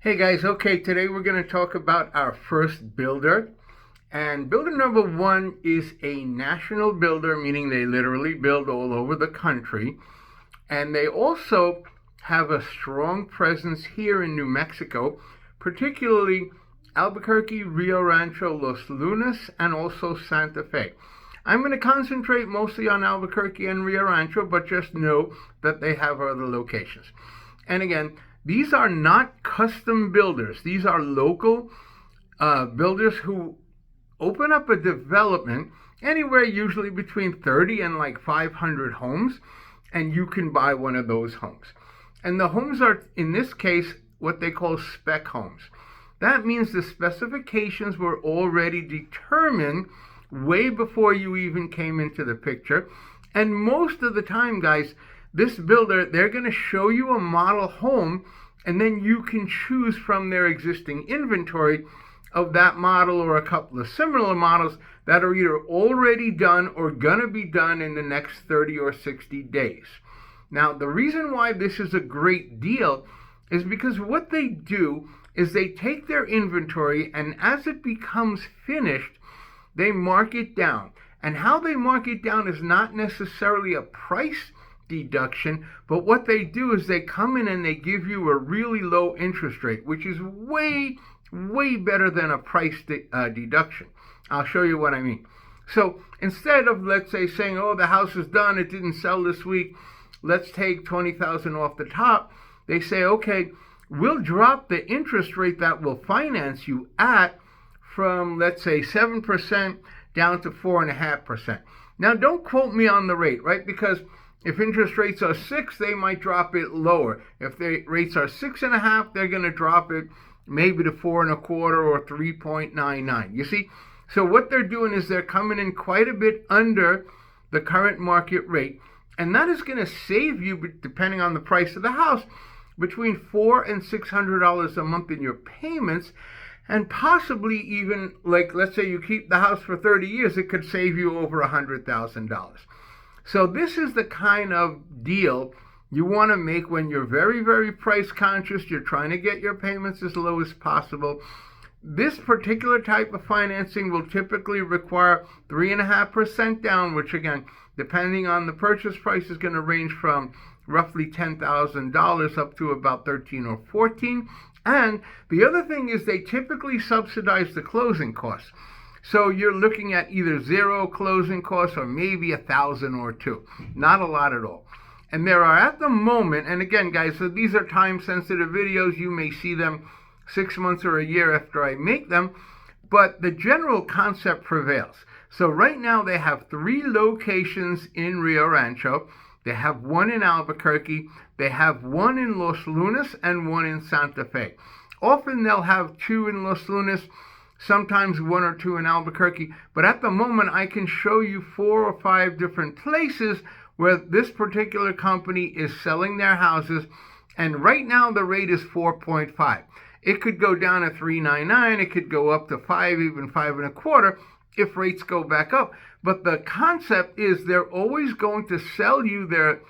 Hey guys, okay, today we're going to talk about our first builder. And builder number one is a national builder, meaning they literally build all over the country. And they also have a strong presence here in New Mexico, particularly Albuquerque, Rio Rancho, Los Lunas, and also Santa Fe. I'm going to concentrate mostly on Albuquerque and Rio Rancho, but just know that they have other locations. And again, these are not custom builders. These are local builders who open up a development anywhere usually between 30 and like 500 homes, and you can buy one of those homes. And the homes are, in this case, what they call spec homes. That means the specifications were already determined way before you even came into the picture. And most of the time, guys, this builder, they're going to show you a model home, and then you can choose from their existing inventory of that model or a couple of similar models that are either already done or going to be done in the next 30 or 60 days. Now, the reason why this is a great deal is because what they do is they take their inventory, and as it becomes finished, they mark it down. And how they mark it down is not necessarily a price deduction, but what they do is they come in and they give you a really low interest rate, which is way better than a price deduction. I'll show you what I mean. So instead of, let's say, saying, oh, the house is done, it didn't sell this week, let's take $20,000 off the top, they say, okay, we'll drop the interest rate that we'll finance you at from, let's say, 7% down to 4.5%. Now, don't quote me on the rate, right? Because if interest rates are 6, they might drop it lower. If the rates are 6.5, they're going to drop it maybe to 4.25 or 3.99. You see? So what they're doing is they're coming in quite a bit under the current market rate, and that is going to save you, depending on the price of the house, between $400 and $600 a month in your payments, and possibly even, like, let's say you keep the house for 30 years, it could save you over $100,000. So this is the kind of deal you want to make when you're very price conscious. You're trying to get your payments as low as possible. This particular type of financing will typically require 3.5% down, which again, depending on the purchase price, is going to range from roughly $10,000 up to about 13 or 14. And the other thing is they typically subsidize the closing costs. So you're looking at either zero closing costs or maybe $1,000 or $2,000. Not a lot at all. And there are at the moment, and again, guys, so these are time-sensitive videos. You may see them 6 months or a year after I make them, but the general concept prevails. So right now they have 3 locations in Rio Rancho. They have 1 in Albuquerque. They have 1 in Los Lunas and 1 in Santa Fe. Often they'll have 2 in Los Lunas, sometimes 1 or 2 in Albuquerque, but at the moment I can show you 4 or 5 different places where this particular company is selling their houses, and right now the rate is 4.5. It could go down to 3.99, it could go up to 5, even 5.25 if rates go back up. But the concept is they're always going to sell you their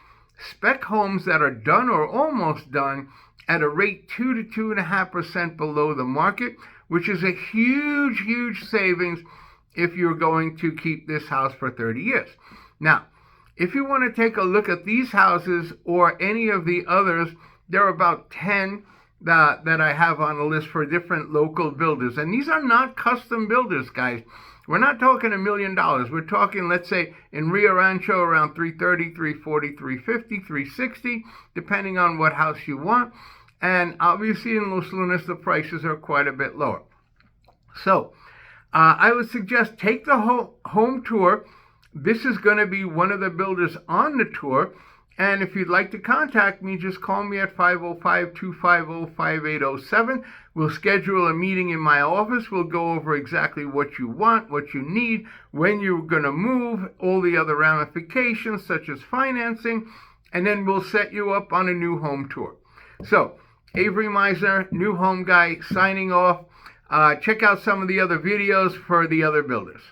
spec homes that are done or almost done at a rate 2 to 2.5% below the market, which is a huge savings if you're going to keep this house for 30 years. Now, if you want to take a look at these houses or any of the others, there are about 10 that I have on a list for different local builders. And these are not custom builders, guys. We're not talking $1 million. We're talking, let's say, in Rio Rancho, around 330, 340, 350, 360, depending on what house you want. And obviously in Los Lunas, the prices are quite a bit lower. So I would suggest take the home tour. This is going to be one of the builders on the tour. And if you'd like to contact me, just call me at 505-250-5807. We'll schedule a meeting in my office. We'll go over exactly what you want, what you need, when you're going to move, all the other ramifications such as financing, and then we'll set you up on a new home tour. So, Avery Meiser, new home guy, signing off. Check out some of the other videos for the other builders.